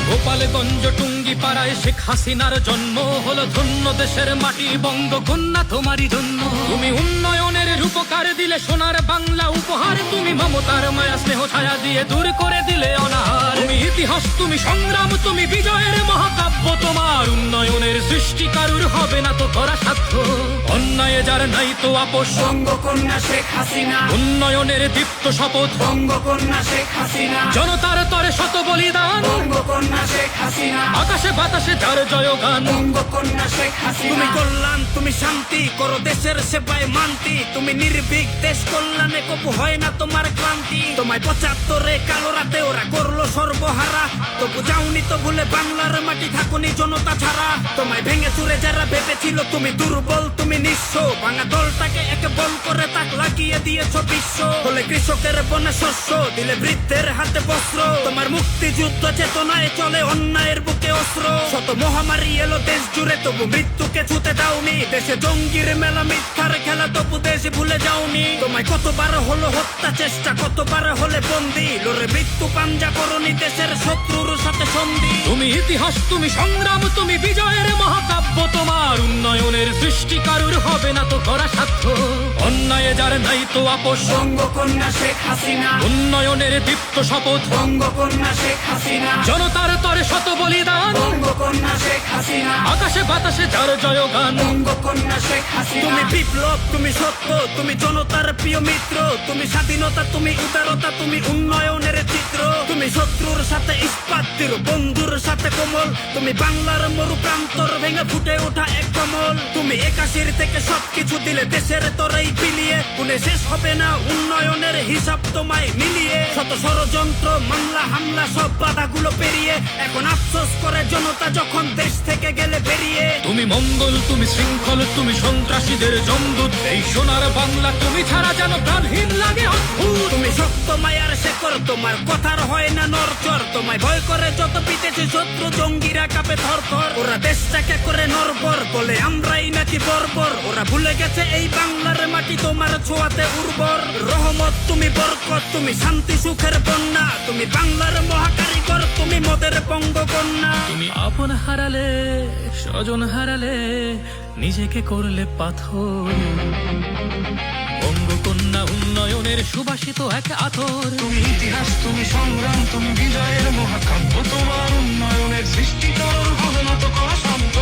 গোপালগঞ্জ টুঙ্গি পাড়ায় শেখ হাসিনার জন্ম হলো ধন্য দেশের মাটি বঙ্গকন্যা তোমারই জন্য। তুমি উন্নয়নের রূপকার দিলে সোনার বাংলা উপহার, তুমি মমতার মায়া স্নেহ ছায়া দিয়ে দূর করে দিলে অনাহার। তুমি ইতিহাস, তুমি সংগ্রাম, তুমি বিজয়ের মহাকাব্য, তোমার উন্নয়নের সৃষ্টি কারুর হবে না তো করা সাধ্য। অন্যায় যার নাই তো আপোষ, বঙ্গকন্যা শেখ হাসিনা। উন্নয়নের দীপ্ত শপথ, বঙ্গকন্যা শেখ হাসিনা। জনতার তরে শত বলিদান, বঙ্গকন্যা শেখ হাসিনা। আকাশে বাতাসে যার জয়গান। বঙ্গকন্যা শেখ হাসিনা। তুমি কল্যাণ, তুমি শান্তি, করো দেশের সেবায় মান্তি। তুমি নির্ভীক, দেশ কল্যাণে কবু হয় না তোমার ক্লান্তি। তোমায় ৭৫ কালো রাতে ওরা করলো সর্বহারা, তবু যাওনি তো ভুলে বাংলার মাটি, থাকুনি জনতা ছাড়া। তোমায় ভেঙে চুরে যারা ভেবেছিল তুমি দুর্বল, তুমি নিঃস্ব, ভাঙা দলটাকে একে বল করে তাক লাগিয়ে দিয়েছ বিশ্ব। হলে কৃষকের বনে শস্য, দিলে বৃদ্ধের হাতে বস্ত্র। তোমার মুক্তিযুদ্ধ চেতনায় চলে অন্যায়ের বুকে অস্ত্র। শত মহামারী এলো দেশ জুড়ে, তবু মৃত্যুকে ছুতে দাওনি। দেশে জঙ্গির মেলা, মিথ্যার খেলা, তবু দেশ ভুলে যাওনি। তোমায় কতবার হলো হত্যা চেষ্টা, কতবার হলে বন্দী, লড়ে মৃত্যু পাঞ্জা করনি দেশের শত্রুর সাথে সন্ধি। তুমি ইতিহাস, তুমি সংগ্রাম, তুমি বিজয়ের মহাকাব্য, তোমার উন্নয়নের সৃষ্টি কারুর হবে না তো করা সাধ্য। অন্যায় যার নাই তো আপোষ, বঙ্গকন্যা শেখ হাসিনা। উন্নয়নের দীপ্ত শপথ, বঙ্গকন্যা শেখ হাসিনা। জনতার তরে শত বলিদান, বঙ্গকন্যা শেখ হাসিনা। আকাশে বাতাসে যার জয়গান। বঙ্গকন্যা শেখ হাসিনা। তুমি বিপ্লব, তুমি সত্য, তুমি জনতার প্রিয় মিত্র। তুমি স্বাধীনতা, তুমি উদারতা, তুমি উন্নয়নের চিত্র। তুমি শত্রুর সাথে ইস্পাত দৃঢ়, বন্ধুর সাথে কোমল। তুমি বাংলার মরু প্রান্তর ভেঙে ফুটে ওঠা এক কমল। তুমি ৮১ থেকে সবকিছু দিলে দেশের তরেই বিলিয়ে, গুণে শেষ হবে না উন্নয়নের হিসাব তোমায় মিলিয়ে। শত ষড়যন্ত্র, মামলা হামলা, সব বাধাগুলো পেরিয়ে এখন আফসোস করে জনতা যখন দেশ থেকে গেলে বেরিয়ে। তুমি মঙ্গল, তুমি শৃঙ্খল, তুমি সন্ত্রাসীদের জমদূত। এই সোনার বাংলা তুমি ছাড়া যেন প্রাণহীন লাগে অদ্ভুত। তুমি শক্ত মায়ার শেকর, তোমার কথার হয় না নরচর। তোমায় ভয় করে যত বিদেশি শত্রু, জঙ্গিরা কাঁপে থরথর। ওরা দেশটাকে করে নরবর, বলে আমরাই নাকি বর্বর। ওরা ভুলে গেছে এই বাংলার মাটি তোমার ছোঁয়াতে উর্বর। রহমত, তুমি বরকত, তুমি শান্তি সুখের বন্যা। তুমি বাংলার মহাকারিগর, তুমি মোদের বঙ্গকন্যা। তুমি আপন হারালে, স্বজন হারালে, নিজেকে করলে পাথর। বঙ্গকন্যা উন্নয়নের সুবাসিত এক আতর। তুমি ইতিহাস, তুমি সংগ্রাম, তুমি বিজয়ের মহাকাব্য, তোমার উন্নয়নের সৃষ্টি কারোর হবে না তো করা সাধ্য।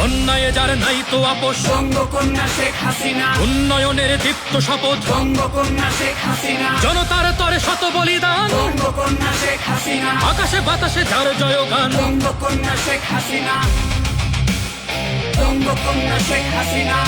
অন্যায় যার নাই তো আপোষ, বঙ্গকন্যা শেখ হাসিনা। উন্নয়নের দীপ্ত শপথ, বঙ্গকন্যা শেখ হাসিনা। জনতার তরে শত বলিদান, বঙ্গকন্যা শেখ হাসিনা। আকাশে বাতাসে যার জয়গান। বঙ্গকন্যা শেখ হাসিনা। বঙ্গকন্যা শেখ হাসিনা।